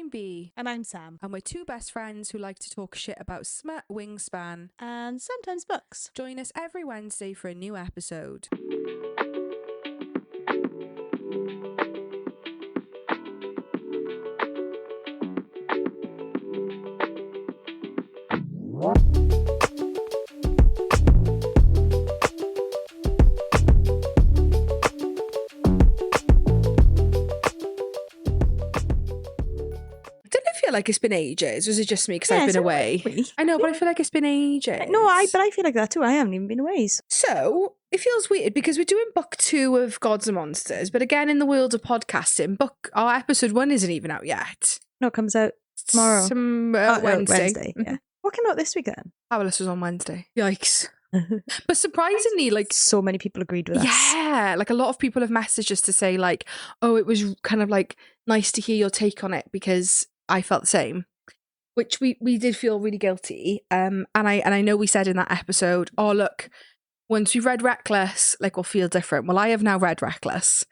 I'm B. And I'm Sam. And we're two best friends who like to talk shit about smut, wingspan, And sometimes books. Join us every Wednesday for a new episode. Like it's been ages. Was it just me because I've been away? I know, but I feel like it's been ages. No, but I feel like that too. I haven't even been away. So it feels weird because we're doing book 2 of Gods and Monsters, but again, in the world of podcasting, our episode 1 isn't even out yet. No, it comes out tomorrow. Wednesday. Yeah. What came out this week then? Powerless was on Wednesday. Yikes. But surprisingly, like, so many people agreed with us. Yeah, like a lot of people have messaged us to say like, oh, it was kind of like nice to hear your take on it because I felt the same, which we did feel really guilty. And I know we said in that episode, oh look, once we've read Reckless, like we'll feel different. Well, I have now read Reckless,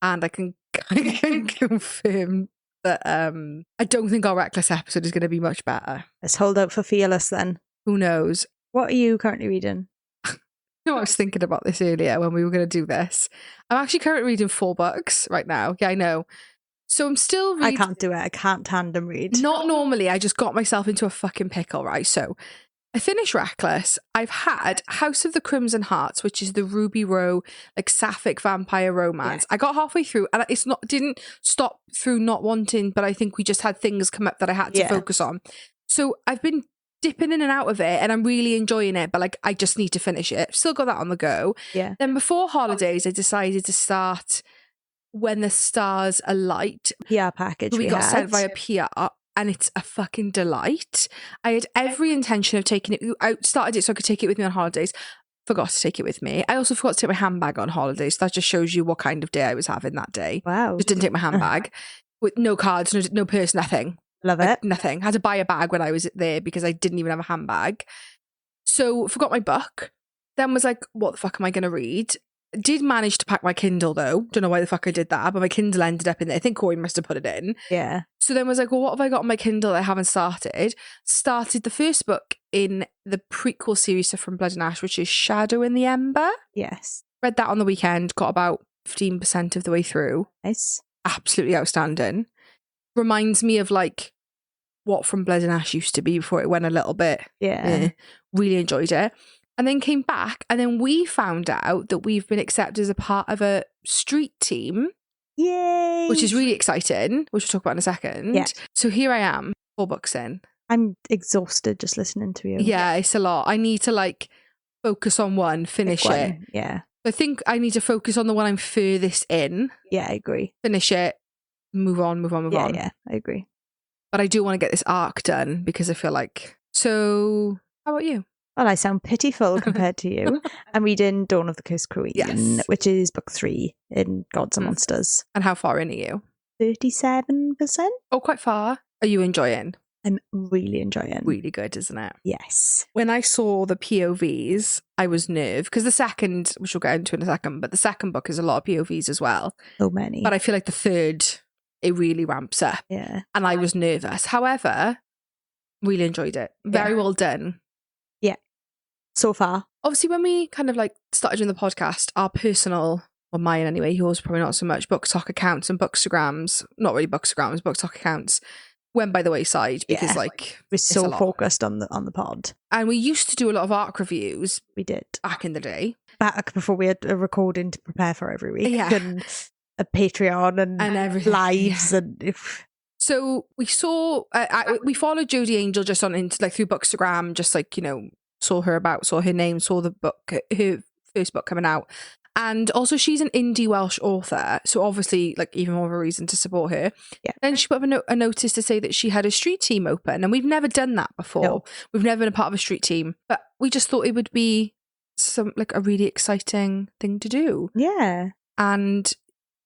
and I can confirm that I don't think our Reckless episode is going to be much better. Let's hold out for Fearless then. Who knows? What are you currently reading? I was thinking about this earlier when we were going to do this. I'm actually currently reading 4 books right now. Yeah, I know. So I'm still reading. I can't do it. I can't tandem read. Not normally. I just got myself into a fucking pickle, right? So I finished Reckless. I've had House of the Crimson Hearts, which is the Ruby Row, like sapphic vampire romance. Yeah. I got halfway through and didn't stop through not wanting, but I think we just had things come up that I had to focus on. So I've been dipping in and out of it and I'm really enjoying it, but like I just need to finish it. Still got that on the go. Yeah. Then before holidays, I decided to start When the Stars Alight. PR package we got sent via PR, and it's a fucking delight. I had every intention of taking it. I started it so I could take it with me on holidays. Forgot to take it with me. I also forgot to take my handbag on holidays. So that just shows you what kind of day I was having that day. Wow. Just didn't take my handbag with no cards, no purse, nothing. Love it. Nothing. Had to buy a bag when I was there because I didn't even have a handbag. So forgot my book. Then was like, what the fuck am I going to read? Did manage to pack my Kindle though. Don't know why the fuck I did that, but my Kindle ended up in there. I think Corey must have put it in. Yeah. So then was like, well, what have I got on my Kindle that I haven't started? Started the first book in the prequel series to From Blood and Ash, which is Shadow in the Ember. Yes. Read that on the weekend, got about 15% of the way through. Nice. Absolutely outstanding. Reminds me of like what From Blood and Ash used to be before it went a little bit. Yeah. Really enjoyed it. And then came back, and then we found out that we've been accepted as a part of a street team. Yay! Which is really exciting, which we'll talk about in a second. Yeah. So here I am, 4 books in. I'm exhausted just listening to you. Yeah, it's a lot. I need to like focus on one, finish it. Yeah. I think I need to focus on the one I'm furthest in. Yeah, I agree. Finish it, move on. Yeah, I agree. But I do want to get this arc done because I feel like... So, how about you? Well, I sound pitiful compared to you. I'm reading Dawn of the Cursed Queen, which is book 3 in Gods and Monsters. And how far in are you? 37%. Oh, quite far. Are you enjoying? I'm really enjoying. Really good, isn't it? Yes. When I saw the POVs, I was nerved because the second, which we'll get into in a second, but the second book is a lot of POVs as well. So many. But I feel like the third, it really ramps up. Yeah. And I was nervous. However, really enjoyed it. Very well done. Yeah. So far. Obviously, when we kind of like started doing the podcast, our personal, well, mine anyway, yours probably not so much, BookTok accounts and Bookstagrams, not really Bookstagrams, BookTok accounts, went by the wayside because like we're so focused on the pod. And we used to do a lot of ARC reviews. We did. Back in the day. Back before we had a recording to prepare for every week. Yeah. And a Patreon and everything. Lives and... So we saw, we followed Jodie Angel just on into like through Bookstagram, just like, you know, saw her name, saw the book, her first book coming out. And also she's an indie Welsh author, so obviously like even more of a reason to support her. Yeah. Then she put up a notice to say that she had a street team open, and we've never done that before. No. We've never been a part of a street team, but we just thought it would be some like a really exciting thing to do. Yeah. And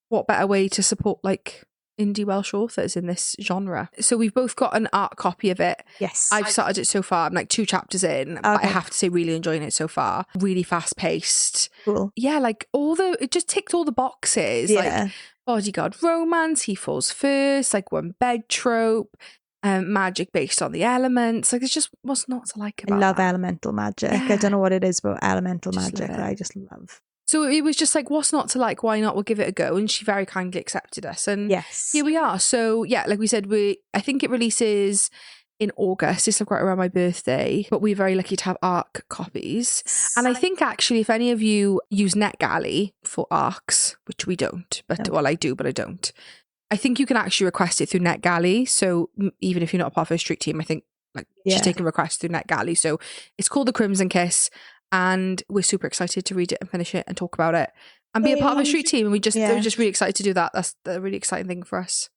what better way to support like indie Welsh authors in this genre. So we've both got an art copy of it. Yes. I've started it so far. I'm like 2 chapters in. But I have to say really enjoying it so far. Really fast paced. Cool. Yeah, like it just ticked all the boxes. Yeah. Like bodyguard romance, he falls first, like one bed trope, magic based on the elements. Like, it's just what's not to like about I love that. elemental magic. Yeah. I don't know what it is about elemental Just magic love that it. I just love. So it was just like, what's not to like? Why not? We'll give it a go. And she very kindly accepted us. And Yes. here we are. So yeah, like we said, I think it releases in August. It's like right around my birthday. But we're very lucky to have ARC copies. And I think actually, if any of you use NetGalley for ARCs, which we don't, but well, I do, but I don't. I think you can actually request it through NetGalley. So even if you're not a part of a street team, I think like she's taking requests through NetGalley. So it's called The Crimson Kiss. And we're super excited to read it and finish it and talk about it and be a part of a street team. And we're just really excited to do that. That's the really exciting thing for us.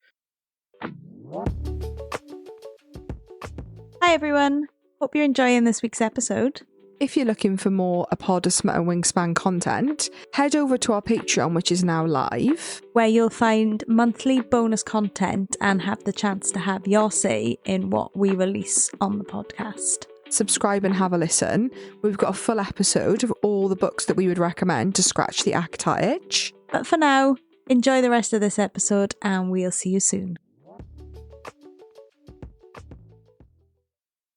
Hi everyone. Hope you're enjoying this week's episode. If you're looking for more A Pod of Smut and Wingspan content, head over to our Patreon, which is now live, where you'll find monthly bonus content and have the chance to have your say in what we release on the podcast. Subscribe and have a listen. We've got a full episode of all the books that we would recommend to scratch the ACTA itch. But for now, enjoy the rest of this episode and we'll see you soon.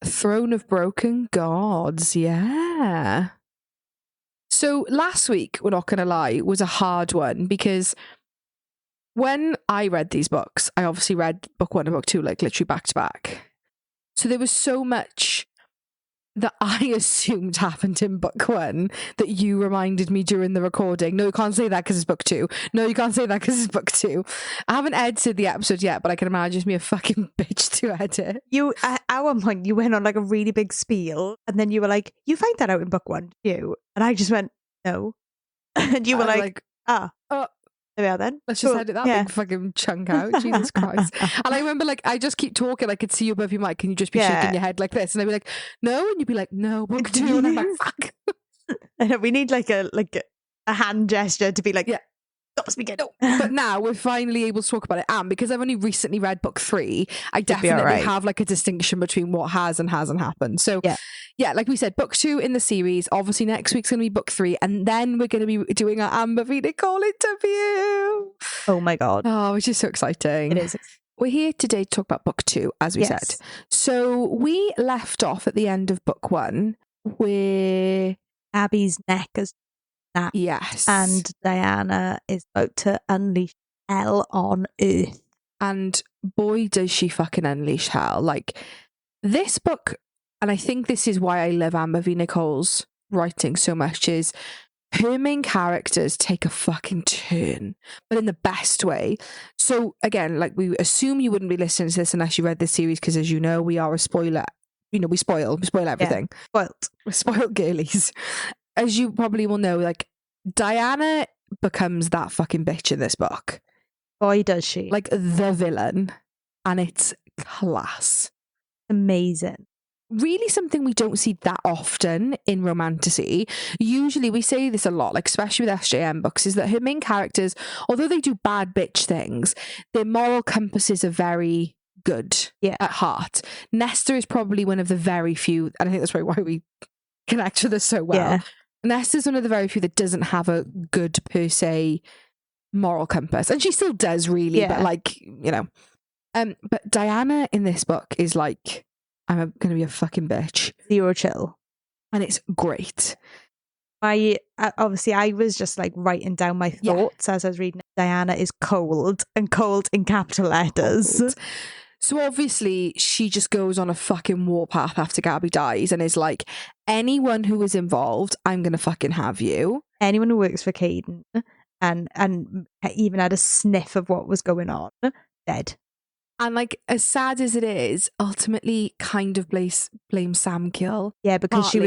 Throne of Broken Gods, yeah. So last week, we're not going to lie, was a hard one because when I read these books, I obviously read book 1 and book 2 like literally back to back. So there was so much that I assumed happened in book 1 that you reminded me during the recording. No, you can't say that because it's book 2. No, you can't say that because it's book 2. I haven't edited the episode yet, but I can imagine it's me a fucking bitch to edit. You, at one point, you went on like a really big spiel and then you were like, you find that out in book 1, did you? And I just went, no. And you were like, oh. There we are then. Let's just edit that big fucking chunk out. Jesus Christ. And I remember like I just keep talking, I could see you above your mic and you just be shaking your head like this. And I'd be like, no, and you'd be like, no, book 2. And I'm like, fuck. We need like a hand gesture to be like, stop speaking. No. But now we're finally able to talk about it. And because I've only recently read book 3, I definitely have like a distinction between what has and hasn't happened. So yeah, like we said, book 2 in the series. Obviously next week's going to be book 3. And then we're going to be doing our Amber V.Nicole interview. Oh my God. Oh, which is so exciting. It is. We're here today to talk about book 2, as we said. So we left off at the end of book 1 where Abby's neck is snapped. Yes. And Dianna is about to unleash hell on earth. And boy, does she fucking unleash hell. Like, this book, and I think this is why I love Amber V.Nicole's writing so much, is her main characters take a fucking turn, but in the best way. So again, like we assume you wouldn't be listening to this unless you read this series, because as you know, we are a spoiler. You know, we spoil everything. Yeah, we're spoiled girlies. As you probably will know, like Dianna becomes that fucking bitch in this book. Boy, does she. Like the villain. And it's class. Amazing. Really something we don't see that often in romantasy. Usually we say this a lot, like especially with SJM books, is that her main characters, although they do bad bitch things, their moral compasses are very good at heart. Nesta is probably one of the very few, and I think that's probably why we connect with her so well. Yeah. Nesta's one of the very few that doesn't have a good per se moral compass, and she still does really, but like, you know. But Dianna in this book is like, I'm going to be a fucking bitch. Zero chill. And it's great. I was just like writing down my thoughts as I was reading. Dianna is cold, and cold in capital letters. Cold. So obviously she just goes on a fucking warpath after Gabby dies and is like, anyone who was involved, I'm going to fucking have you. Anyone who works for Caden and even had a sniff of what was going on, dead. And like, as sad as it is, ultimately kind of blames Samkiel. Yeah, because she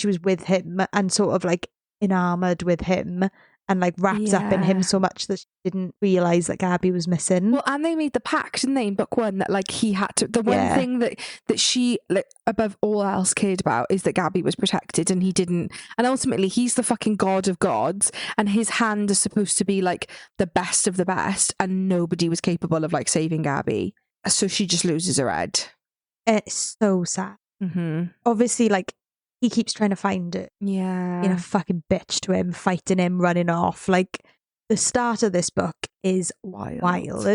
was with him and sort of like enamored with him and like wrapped up in him so much that she didn't realise that Gabby was missing. Well, and they made the pact, didn't they, in book 1, that like he had to, the one thing that she like above all else cared about is that Gabby was protected and he didn't. And ultimately he's the fucking god of gods and his hand is supposed to be like the best of the best and nobody was capable of like saving Gabby. So she just loses her head. It's so sad. Mm-hmm. Obviously, like, he keeps trying to find it. Yeah. Being a fucking bitch to him, fighting him, running off. Like, the start of this book is wild.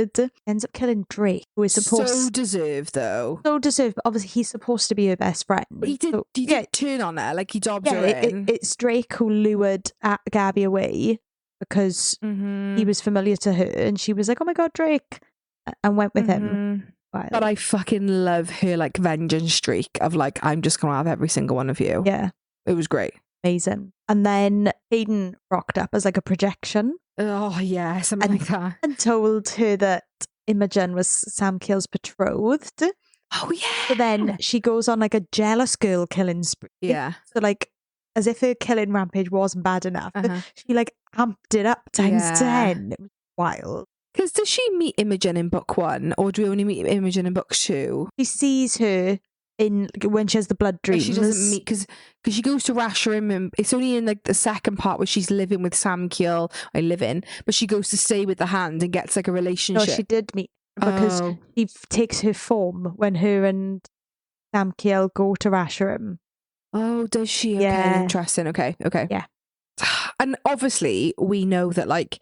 Ends up killing Drake, who is supposed so deserved though. So deserved, but obviously he's supposed to be her best friend. But he did turn on her, like he dobbed her in. It's Drake who lured Gabby away because he was familiar to her, and she was like, "Oh my god, Drake," and went with him. Wild. But I fucking love her like vengeance streak of like, I'm just gonna have every single one of you. Yeah, it was great. Amazing. And then Hayden rocked up as like a projection. Oh yeah, something like that. And told her that Imogen was Samkiel's betrothed. Oh yeah. So then she goes on like a jealous girl killing spree. Yeah. So like, as if her killing rampage wasn't bad enough, she like amped it up times 10. It was wild. Because does she meet Imogen in book 1, or do we only meet Imogen in book 2? She sees her in when she has the blood dreams. She doesn't meet because she goes to Rasherim, and it's only in like the second part where she's living with Samkiel. But she goes to stay with the Hand and gets like a relationship. No, she did meet because he takes her form when her and Samkiel go to Rasherim. Oh, does she? Okay, yeah. Interesting. Okay. Yeah. And obviously, we know that like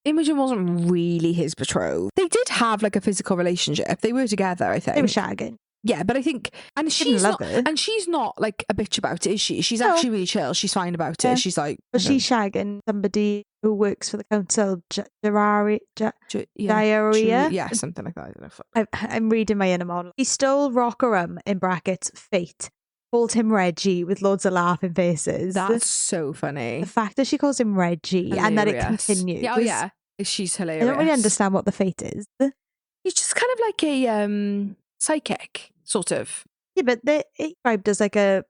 Imogen wasn't really his betrothed. They did have like a physical relationship. They were together, I think. They were shagging. Yeah, but I think, and she's not like a bitch about it, is she? She's actually really chill. She's fine about it. She's like, but she's shagging somebody who works for the council, Diarrhea. Yeah, something like that. I don't know. I'm reading my inner monologue. He stole Rockerham in brackets fate. Called him Reggie with loads of laughing faces. That's so funny. The fact that she calls him Reggie and that it continues. Yeah, yeah. She's hilarious. I don't really understand what the fate is. He's just kind of like a psychic, sort of. Yeah, but it's described as like a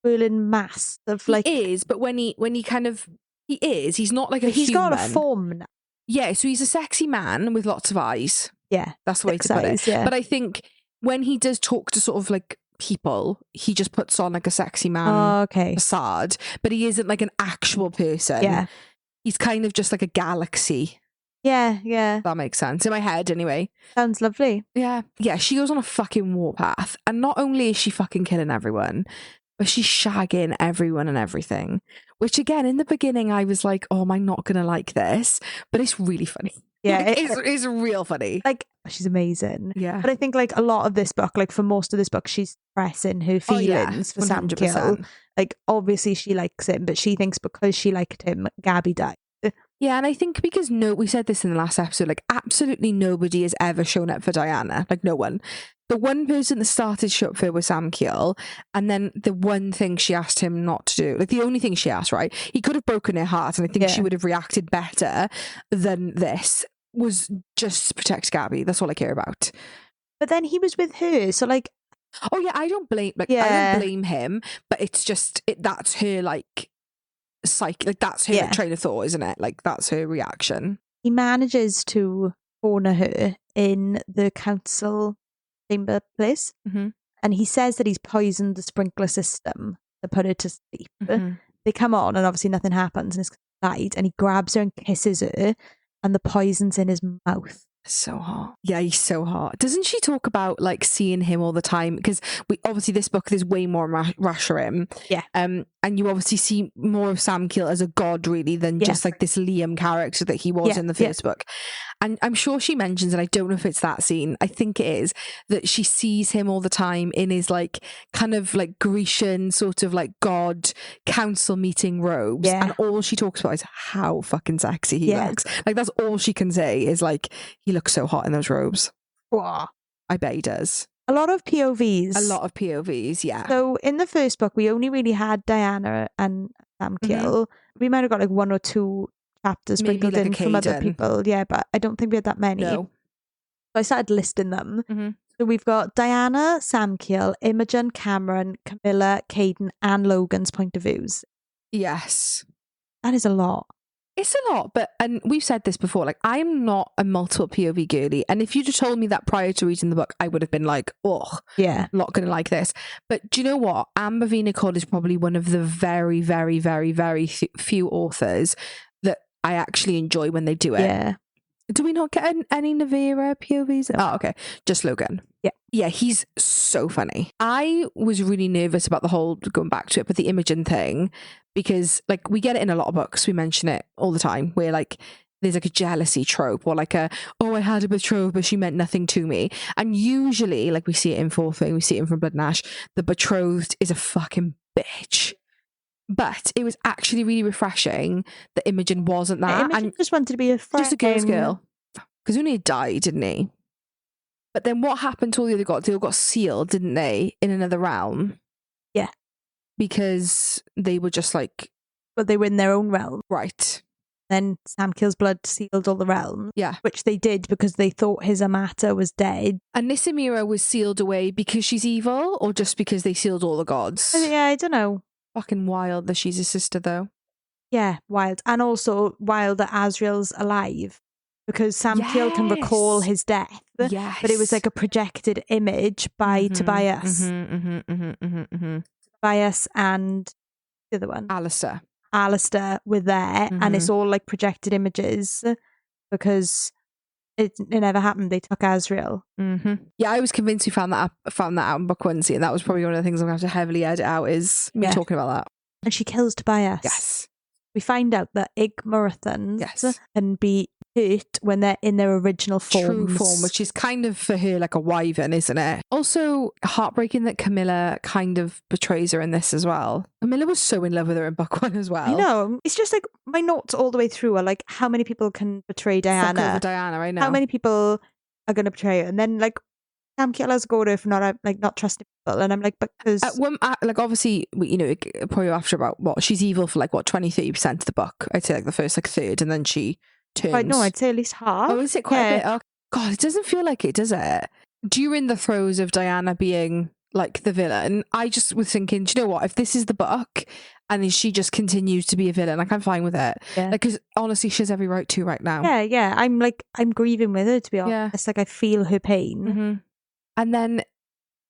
whirling mass of like. He is, but when he kind of he's not like a he's human. got a form now. Yeah, so he's a sexy man with lots of eyes. Yeah, that's the way to put it. Yeah. But I think when he does talk to sort of like people, he just puts on like a sexy man facade, but he isn't like an actual person. Yeah, he's kind of just like a galaxy. Yeah. That makes sense. In my head, anyway. Sounds lovely. Yeah. Yeah, she goes on a fucking warpath. And not only is she fucking killing everyone, but she's shagging everyone and everything. Which, again, in the beginning, I was like, oh, am I not going to like this? But it's really funny. Yeah. Like, it's real funny. Like, she's amazing. Yeah. But I think, like, a lot of this book, like, for most of this book, she's pressing her feelings for Samkiel. Like, obviously she likes him, but she thinks because she liked him, Gabby died. Yeah, and I think because we said this in the last episode, like absolutely nobody has ever shown up for Dianna. Like no one. The one person that started to show up for her was Samkiel, and then the one thing she asked him not to do, like the only thing she asked, right? He could have broken her heart, and I think she would have reacted better than this, was just to protect Gabby. That's all I care about. But then he was with her, so like, oh yeah, I don't blame him, but it's just that's her like like that's her train of thought, isn't it? Like that's her reaction. He manages to corner her in the council chamber place, and he says that he's poisoned the sprinkler system to put her to sleep. They come on and obviously nothing happens, and it's light, and he grabs her and kisses her, and the poison's in his mouth. So hot. Yeah, he's so hot. Doesn't she talk about like seeing him all the time? Because we obviously this book there's way more Rasherim. Yeah. And you obviously see more of Samkiel as a god really than just like this Liam character that he was in the first book. And I'm sure she mentions, and I don't know if it's that scene, I think it is, that she sees him all the time in his like kind of like Grecian sort of like god council meeting robes. Yeah. And all she talks about is how fucking sexy he looks. Like that's all she can say is like, he looks so hot in those robes. Wow. I bet he does. A lot of POVs. Yeah. So in the first book, we only really had Dianna and Samkiel. We might have got like one or two chapters sprinkled in from other people. Yeah, but I don't think we had that many. No. So I started listing them. So we've got Dianna, Samkiel, Imogen, Cameron, Camilla, Caden, and Logan's point of views. Yes. That is a lot. It's a lot, and we've said this before, like I'm not a multiple POV girly, and if you'd have told me that prior to reading the book, I would have been like, oh, yeah, not going to like this. But do you know what? Amber V.Nicole is probably one of the very, very, very, very few authors that I actually enjoy when they do it. Yeah. Do we not get any Navira POVs? Oh, okay. Just Logan. Yeah. Yeah, he's so funny. I was really nervous about the whole going back to it, but the Imogen thing, because like we get it in a lot of books. We mention it all the time where like there's like a jealousy trope or like oh, I had a betrothed, but she meant nothing to me. And usually, like we see it in Fourth Wing, we see it in From Blood and Ash, the betrothed is a fucking bitch. But it was actually really refreshing that Imogen wasn't that. Imogen and just wanted to be a friend. Just a girl's girl. Because only died, didn't he? But then what happened to all the other gods? They all got sealed, didn't they? In another realm. Yeah. Because they were just like... But they were in their own realm. Right. Then Samkiel's blood sealed all the realms. Yeah. Which they did because they thought his Amata was dead. And Nissimira was sealed away because she's evil or just because they sealed all the gods? Yeah, I don't know. Fucking wild that she's a sister, though. Yeah, wild. And also wild that Asriel's alive. Because Samkiel can recall his death. Yes. But it was like a projected image by Tobias. Tobias and the other one. Alistair were there. And it's all like projected images because it never happened. They took Asriel. Yeah, I was convinced we found that out in book 1, and that was probably one of the things I'm going to have to heavily edit out is me talking about that. And she kills Tobias. Yes. We find out that Igmarathons can be hurt when they're in their original forms. True form, which is kind of for her like a wyvern, isn't it? Also, heartbreaking that Camilla kind of betrays her in this as well. Camilla was so in love with her in book 1 as well. I know. It's just like my notes all the way through are like, how many people can betray Dianna? Fuck over Dianna, I know. How many people are going to betray her? And then like, Samkiel has a go at her for not trusting people, and I'm like, because like obviously probably after about she's evil for like 20-30% of the book. I'd say like the first like third, and then she turns. No, I'd say at least half. Oh, is it quite a bit? Oh, God, it doesn't feel like it, does it? During the throes of Dianna being like the villain, I just was thinking, do you know what? If this is the book, and then she just continues to be a villain, like I'm fine with it. Yeah. Like, because honestly, she has every right to right now. Yeah. I'm grieving with her, to be honest. Like I feel her pain. And then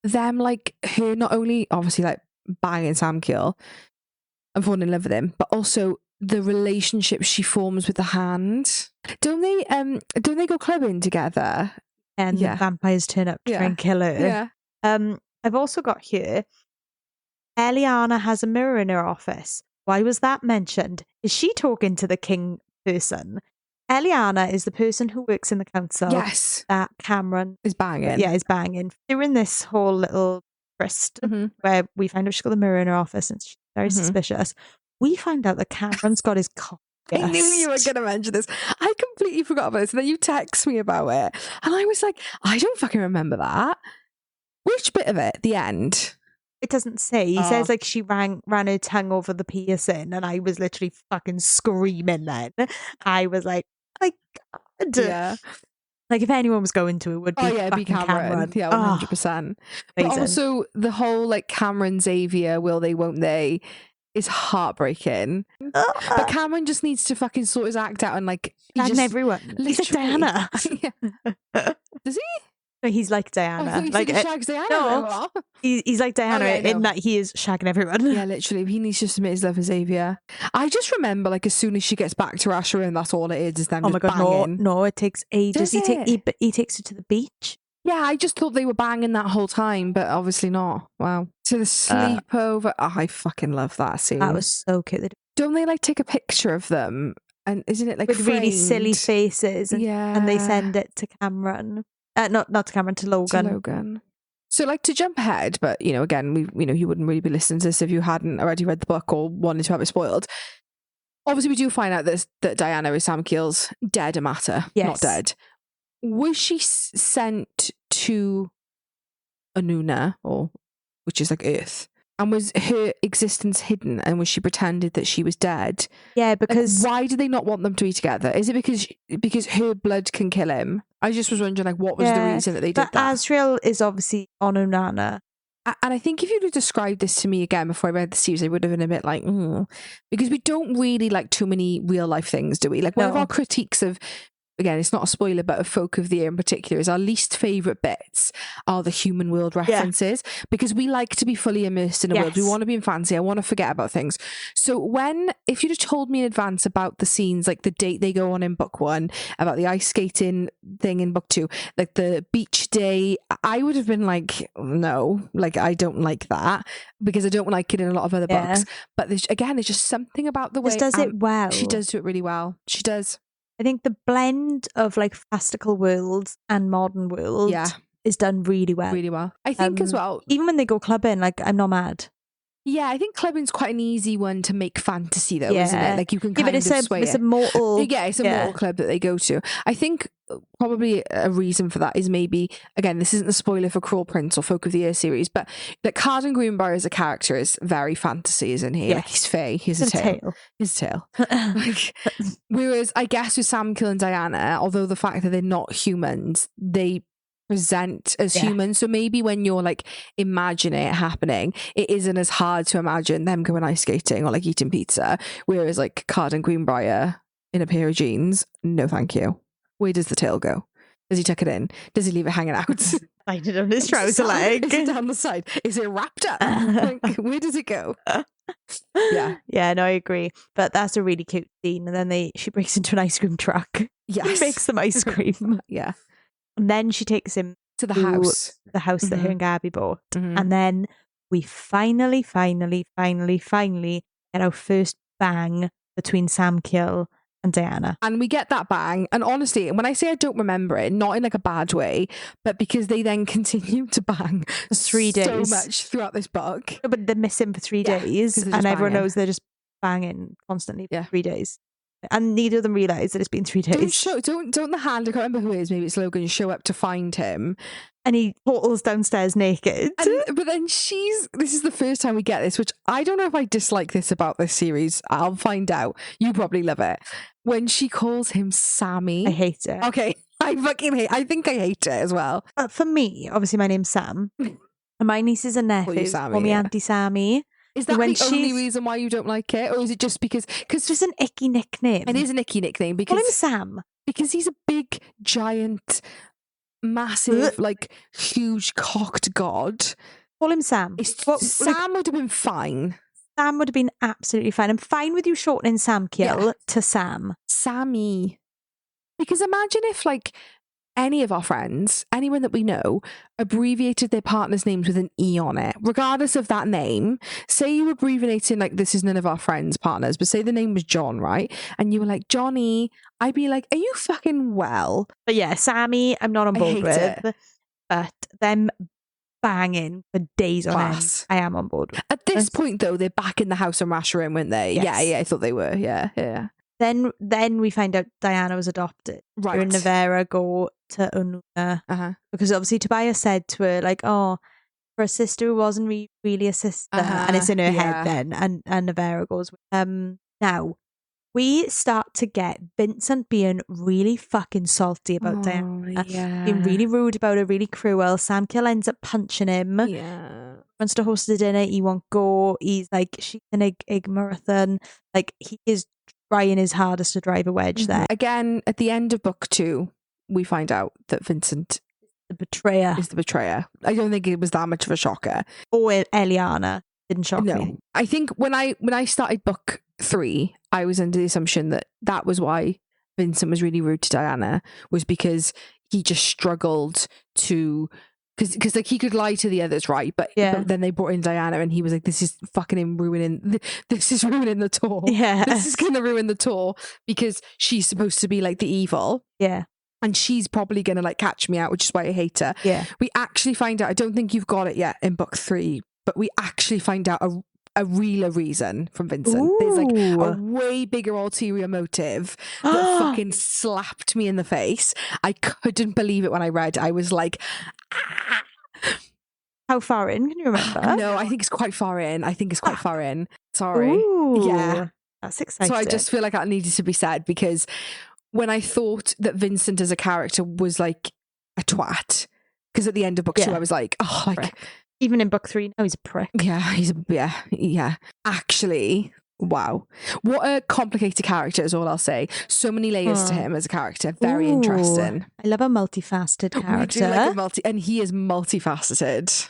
them, like, her not only obviously like banging Samkiel and falling in love with him, but also the relationship she forms with the hand. Don't they go clubbing together? And the vampires turn up to try and kill her. Yeah. I've also got here, Eliana has a mirror in her office. Why was that mentioned? Is she talking to the king person? Eliana is the person who works in the council. Yes. That Cameron is banging. Yeah, is banging. During this whole little tryst where we find out she's got the mirror in her office and she's very suspicious, we find out that Cameron's got his cock. I knew you were going to mention this. I completely forgot about this. And then you text me about it. And I was like, I don't fucking remember that. Which bit of it? The end? It doesn't say. He says like she ran her tongue over the piercing, and I was literally fucking screaming then. I was like, my God. Yeah. Like if anyone was going to, it would be it'd be Cameron. Yeah, 100%. But also the whole like Cameron Xavier, will they, won't they, is heartbreaking. But Cameron just needs to fucking sort his act out and like everyone. He's like Dianna. Does he? No, he's like Dianna. He shags Dianna. No, he's like Dianna in that he is shagging everyone. Yeah, literally. He needs to submit his love for Xavier. I just remember, like, as soon as she gets back to Asher, and that's all it is them just banging. No, it takes ages. He takes her to the beach. Yeah, I just thought they were banging that whole time, but obviously not. Wow. To the sleepover. I fucking love that scene. That was so cute. Don't they, like, take a picture of them? And isn't it, like, with framed? really silly faces? And they send it to Cameron. Not to Cameron, to Logan. So, like, to jump ahead, but, again, you wouldn't really be listening to this if you hadn't already read the book or wanted to have it spoiled. Obviously, we do find out that Dianna is Samkiel's dead Amata, not dead. Was she sent to Anuna, which is like Earth? And was her existence hidden, and was she pretended that she was dead? Yeah, because why do they not want them to be together? Is it because her blood can kill him? I just was wondering, like, what was the reason that they did that? Asriel is obviously on Onana. And I think if you'd have described this to me again before I read the series, I would have been a bit like, because we don't really like too many real life things, do we? Like, one of our critiques of, again, it's not a spoiler, but of Folk of the Air in particular, is our least favourite bits are the human world references, because we like to be fully immersed in a world. We want to be in fantasy. I want to forget about things. So if you'd have told me in advance about the scenes, like the date they go on in book 1, about the ice skating thing in book 2, like the beach day, I would have been like, no, like I don't like that, because I don't like it in a lot of other books. But there's just something about the way she does it well. She does do it really well. She does. I think the blend of like fantastical worlds and modern worlds is done really well. Really well. I think as well, even when they go clubbing, like I'm not mad. Yeah, I think clubbing's quite an easy one to make fantasy though, isn't it? Like you can kind of sway it's a mortal. Yeah, it's a mortal club that they go to. I think probably a reason for that is maybe, again, this isn't a spoiler for Cruel Prince or Folk of the Earth series, but like Carden Greenbriar as a character is very fantasy, isn't he? Like he's fey, he's a tail. His tail. Like, whereas I guess with Samkiel and Dianna, although the fact that they're not humans, they present as humans, so maybe when you're like imagining it happening, it isn't as hard to imagine them going ice skating or like eating pizza, whereas like Carden Greenbriar in a pair of jeans, no thank you. Where does the tail go? Does he tuck it in? Does he leave it hanging out? Tied it on his trouser leg. Is it down the side? Is it wrapped up? Like, where does it go? Yeah, no, I agree. But that's a really cute scene. And then she breaks into an ice cream truck. Yes. Makes some ice cream. Yeah. And then she takes him to the house that her and Gabby bought. And then we finally get our first bang between Samkiel and Dianna. And we get that bang. And honestly, when I say I don't remember it, not in like a bad way, but because they then continue to bang for 3 days. So much throughout this book. No, but they're missing for 3 days. And everyone knows they're just banging constantly for 3 days. And neither of them realise that it's been 3 days. Don't the hand, I can't remember who it is, maybe it's Logan, show up to find him. And he portals downstairs naked. But then this is the first time we get this, which I don't know if I dislike this about this series. I'll find out. You probably love it. When she calls him Sammy. I hate it. Okay. I think I hate it as well. For me, obviously my name's Sam. And my nieces and nephews call me Auntie Sammy. Is that the only reason why you don't like it? Or is it just because it's just an icky nickname? It is an icky nickname because call him Sam. Because he's a big, giant, massive, like huge cocked god. Call him Sam. Sam would have been fine. Sam would have been absolutely fine. I'm fine with you shortening Samkiel to Sam. Sammy. Because imagine if like any of our friends, anyone that we know, abbreviated their partner's names with an E on it, regardless of that name. Say you were abbreviating, like, this is none of our friends' partners, but say the name was John, right? And you were like, Johnny, I'd be like, are you fucking well? But yeah, Sammy, I'm not on board with. But them banging for days on end, I am on board with. At this point, though, they're back in the house of Masherim, weren't they? Yes. Yeah, I thought they were. Yeah. Then we find out Dianna was adopted. Right. Her and Navera go to Ununa. Because obviously Tobias said to her, like, oh, for a sister who wasn't really a sister. And it's in her head then. And Navera goes, now, we start to get Vincent being really fucking salty about Dianna. Being really rude about her, really cruel. Samkiel ends up punching him. Yeah. Wants to host a dinner, he won't go. He's like, she's an egg marathon. Like, he is trying his hardest to drive a wedge there. Again, at the end of book 2, we find out that Vincent is the betrayer. I don't think it was that much of a shocker. Or Eliana didn't shock me. I think when I started book 3, I was under the assumption that was why Vincent was really rude to Dianna, was because he just struggled to... Because like he could lie to the others, right? But then they brought in Dianna and he was like, this is fucking ruining the tour. Yeah. This is going to ruin the tour because she's supposed to be like the evil. Yeah. And she's probably going to like catch me out, which is why I hate her. Yeah. We actually find out, I don't think you've got it yet in book 3, but we actually find out a realer reason from Vincent. Ooh. There's like a way bigger ulterior motive that fucking slapped me in the face. I couldn't believe it when I read. I was like, ah. How far in? Can you remember? No, I think it's quite far in. Sorry. Ooh, yeah. That's exciting. So I just feel like that needed to be said, because when I thought that Vincent as a character was like a twat, because at the end of book 2 I was like, oh, like... Even in book 3, now he's a prick. Yeah, Actually, Wow. What a complicated character is all I'll say. So many layers to him as a character. Very interesting. I love a multifaceted character. We do like and he is multifaceted.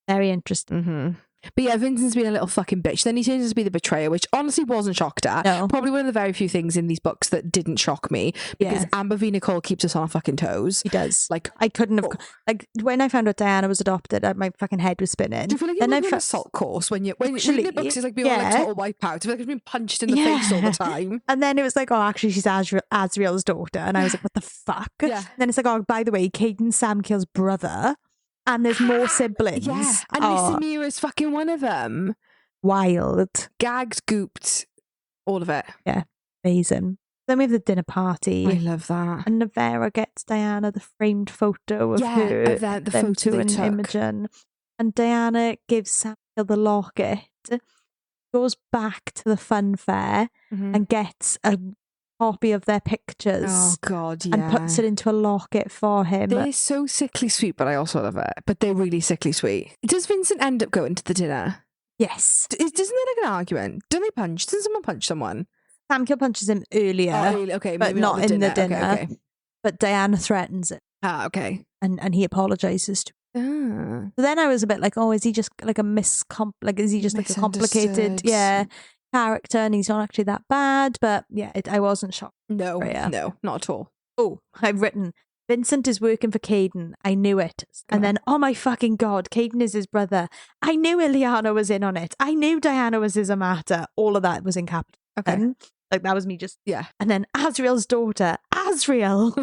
Very interesting. Mm-hmm. But yeah, Vincent's been a little fucking bitch. Then he turns out to be the betrayer, which honestly wasn't shocked at. No. Probably one of the very few things in these books that didn't shock me. Because Amber V.Nicole keeps us on our fucking toes. He does. Like, I couldn't have... Like, when I found out Dianna was adopted, my fucking head was spinning. Do you feel like you're on an assault course when reading the books is like being on like total wipeout? I feel like I've been punched in the face all the time. And then it was like, oh, actually, she's Asriel's daughter. And I was like, what the fuck? Yeah. And then it's like, oh, by the way, Caden's Samkiel's brother. And there's more siblings. Yeah. And Samira's fucking one of them. Wild. Gagged, gooped, all of it. Yeah. Amazing. Then we have the dinner party. I love that. And Navera gets Dianna the framed photo of her. The photo they took. Imogen. And Dianna gives Samkiel the locket, goes back to the fun fair and gets a copy of their pictures. Oh God, yeah. And puts it into a locket for him. They're so sickly sweet, but I also love it. But they're really sickly sweet. Does Vincent end up going to the dinner? Yes. Isn't there like an argument? Don't they punch? Doesn't someone punch someone? Samkiel punches him earlier. Okay, but maybe not in the dinner. Okay. But Dianna threatens it. Ah, okay. And he apologizes to her. So then I was a bit like, oh, is he just like is he just like a complicated character and he's not actually that bad? But yeah, I wasn't shocked. No, not at all. Oh, I've written, Vincent is working for Caden. I knew it. And then, oh my fucking God, Caden is his brother. I knew Ileana was in on it. I knew Dianna was his Amata. All of that was in capital. Okay. Like that was me just... Yeah. And then Asriel's daughter, Asriel.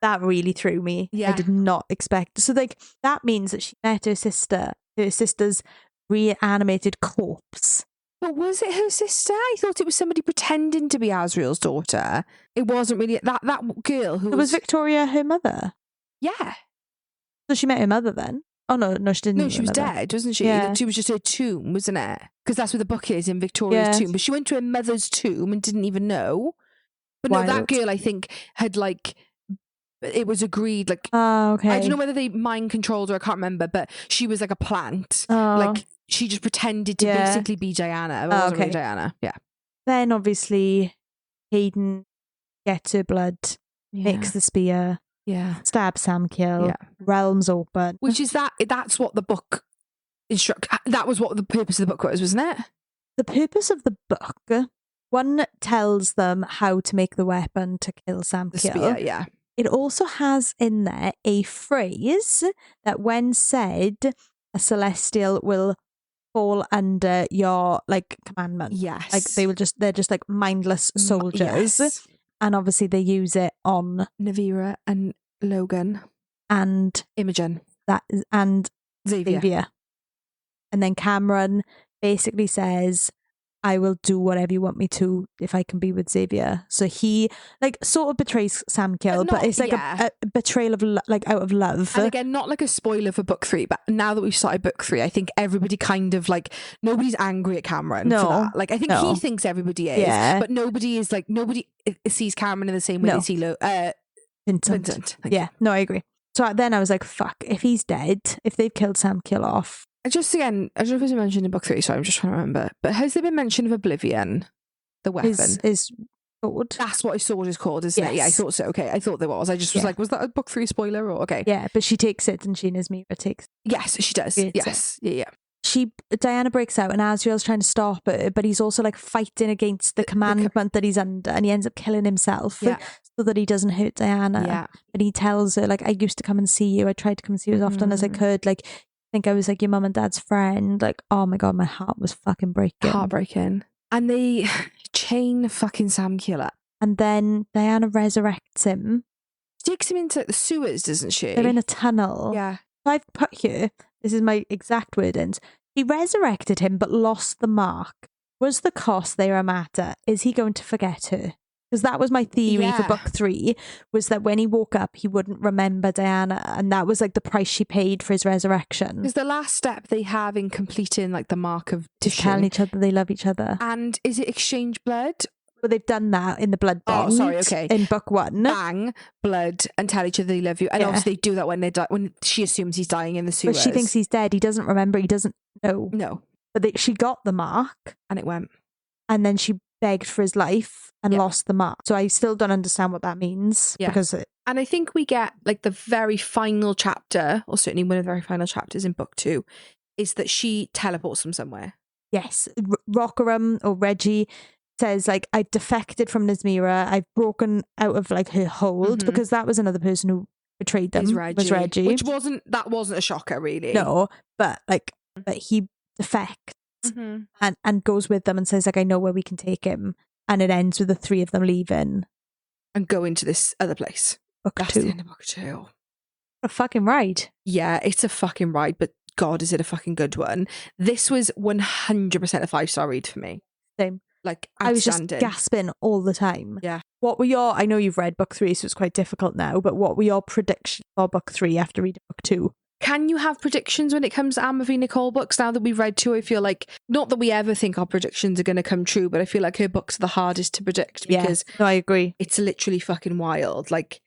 That really threw me. Yeah. I did not expect. So like, that means that she met her sister's reanimated corpse. But was it her sister? I thought it was somebody pretending to be Asriel's daughter. It wasn't really that girl who was Victoria her mother? Yeah. So she met her mother then? Oh no, she didn't. No, she was dead, wasn't she? Yeah. She was just her tomb, wasn't it? Because that's where the book is, in Victoria's tomb. But she went to her mother's tomb and didn't even know. But no, that girl, I think, had like... It was agreed, like... Oh, okay. I don't know whether they mind controlled her, I can't remember, but she was like a plant. Oh. Like, she just pretended to basically be Dianna. It wasn't really Dianna. Yeah. Then, obviously, Caden gets her blood, makes the spear, stabs Samkiel, realms open. Which is that's what the book that was what the purpose of the book was, wasn't it? The purpose of the book, one tells them how to make the weapon to kill Samkiel. The spear, yeah. It also has in there a phrase that when said, a celestial will fall under your like commandment. Yes. Like they're just like mindless soldiers. Yes. And obviously they use it on Navera and Logan. And Imogen. And Xavier. And then Cameron basically says, I will do whatever you want me to if I can be with Xavier. So he like sort of betrays Samkiel, but it's like a betrayal of like out of love. And again, not like a spoiler for book 3, but now that we've started book 3, I think everybody kind of like nobody's angry at Cameron for that. Like I think he thinks everybody is, but nobody is like nobody sees Cameron in the same way they see Vincent. Yeah, no, I agree. So then I was like, fuck, if he's dead, if they've killed Samkiel off. Just again, I don't know if it's mentioned in book 3, so I'm just trying to remember. But has there been mention of Oblivion, the weapon? His sword. That's what his sword is called, isn't it? Yeah, I thought so. Okay, I thought there was. I just was like, was that a book 3 spoiler? Or okay. Yeah, but she takes it and she and Esmira takes it. Yes, she does. Yes. Yeah. Dianna breaks out and Asriel's trying to stop her, but he's also like fighting against the commandment that he's under, and he ends up killing himself so that he doesn't hurt Dianna. Yeah. And he tells her, like, I used to come and see you. I tried to come and see you as often as I could. Like, I think I was like your mum and dad's friend. Like, oh my God, my heart was fucking breaking. Heartbreaking. And they chain fucking Samkiel up. And then Dianna resurrects him. She takes him into the sewers, doesn't she? They're in a tunnel. Yeah. I've put here, this is my exact wordings. He resurrected him but lost the mark. Was the cost there a matter? Is he going to forget her? Because that was my theory for book 3, was that when he woke up, he wouldn't remember Dianna. And that was like the price she paid for his resurrection. Because the last step they have in completing like the mark of just telling each other they love each other. And is it exchange blood? Well, they've done that in the blood bond. Oh, sorry, okay. In book 1. Bang, blood, and tell each other they love you. And obviously they do that when they die, when she assumes he's dying in the sewers. But she thinks he's dead. He doesn't remember. He doesn't know. No. but she got the mark. And it went. And then she begged for his life and lost the mark. So I still don't understand what that means. Yeah. And I think we get like the very final chapter, or certainly one of the very final chapters in book 2, is that she teleports from somewhere. Yes. Rockerum or Reggie says like, I've defected from Nismira. I've broken out of like her hold, because that was another person who betrayed them. Was Reggie. Which wasn't a shocker really. No, but he defects. And goes with them and says like, I know where we can take him, and it ends with the 3 of them leaving and going to this other place. That's the end of book 2. A fucking ride. Yeah, it's a fucking ride, but God, is it a fucking good one. This was 100% a 5-star read for me. Same. Like, I was just gasping all the time. Yeah. What were your, I know you've read book 3, so it's quite difficult now, but what were your predictions for book 3 after reading book 2? Can you have predictions when it comes to V.Nicole books? Now that we've read 2, I feel like, not that we ever think our predictions are going to come true, but I feel like her books are the hardest to predict because no, I agree. It's literally fucking wild. Like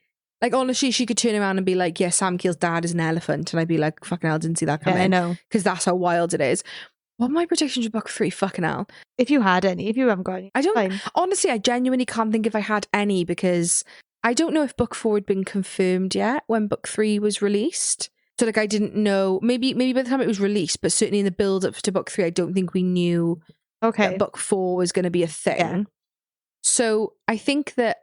honestly, she could turn around and be like, yeah, Samkiel's dad is an elephant. And I'd be like, fucking hell, didn't see that coming. Yeah, I know. Because that's how wild it is. What are my predictions for book 3? Fucking hell. If you had any, if you haven't got any, I don't, fine. Honestly, I genuinely can't think if I had any, because I don't know if book 4 had been confirmed yet when book 3 was released. So like, I didn't know, maybe by the time it was released, but certainly in the build up to book 3, I don't think we knew that book 4 was going to be a thing. Yeah. So I think that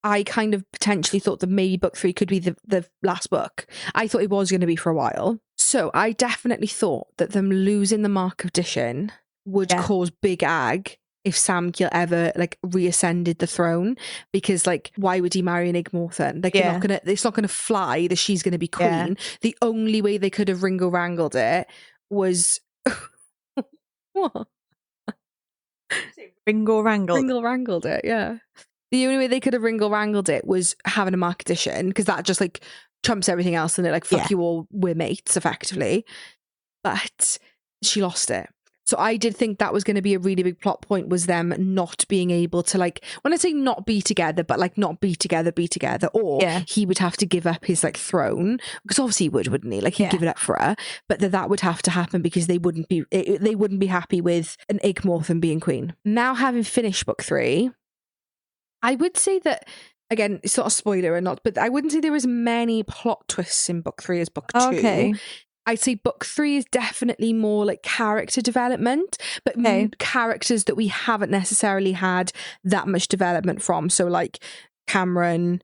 I kind of potentially thought that maybe book 3 could be the last book. I thought it was going to be for a while. So I definitely thought that them losing the Mark of Dishin would cause big ag if Samkiel ever like reascended the throne, because like, why would he marry an Igmorthan? Like, it's not gonna fly that she's gonna be queen. Yeah. The only way they could have wrangled it was what? Wrangled it, yeah. The only way they could have wrangled it was having a Mark of Dishin, because that just like trumps everything else, and it like, fuck you all, we're mates effectively. But she lost it. So I did think that was going to be a really big plot point, was them not being able to, like, when I say not be together, but like not be together, or he would have to give up his like throne, because obviously he would, wouldn't he? Like, he'd give it up for her, but that would have to happen because they wouldn't be happy with an Igmorthan being queen. Now, having finished book 3, I would say that, again, it's not a spoiler or not, but I wouldn't say there was many plot twists in book 3 as book 2. Okay. I'd say book 3 is definitely more like character development, but characters that we haven't necessarily had that much development from. So like Cameron,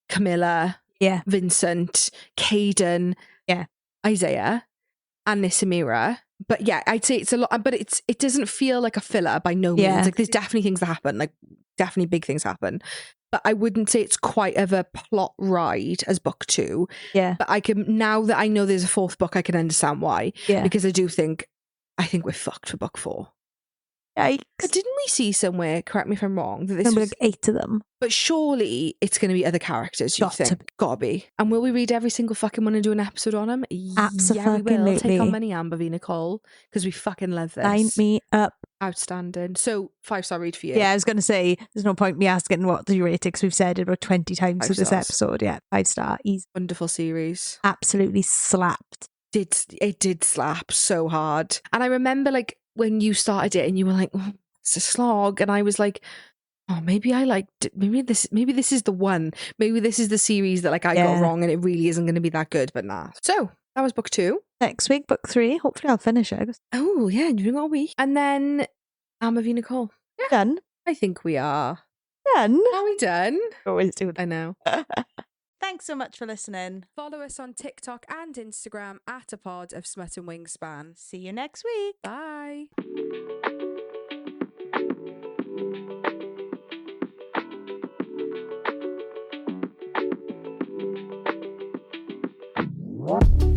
Camilla, Vincent, Caden, Isaiah, and Nismira. But yeah, I'd say it's a lot, but it doesn't feel like a filler by no means. Like, there's definitely things that happen, like definitely big things happen. But I wouldn't say it's quite of a plot ride as book 2. Yeah. But I can, now that I know there's a 4th book, I can understand why. Yeah. Because I think we're fucked for book 4. Yikes. Didn't we see somewhere, correct me if I'm wrong, that this was like 8 of them? But surely it's going to be other characters, you think? Gotta be. And will we read every single fucking one and do an episode on them? Absolutely. Yeah, we will. Take on money, V.Nicole, because we fucking love this. Sign me up. Outstanding. So 5-star read for you. Yeah, I was going to say, there's no point me asking what do you rate it, because we've said it about 20 times in this episode. Yeah, 5-star. Easy. Wonderful series. Absolutely slapped. It did slap so hard. And I remember like when you started it and you were like, oh, it's a slog, and I was like, oh, maybe I liked it. Maybe this is the one. Maybe this is the series that like I got wrong and it really isn't going to be that good, but nah. So that was book 2. Next week, book 3. Hopefully I'll finish it. Oh yeah, you've got a week. And then V.Nicole. Yeah, done. I think we are. Done. Are we done? Always do it. I know. Thanks so much for listening. Follow us on TikTok and Instagram at A Pod of Smut and Wingspan. See you next week. Bye. What?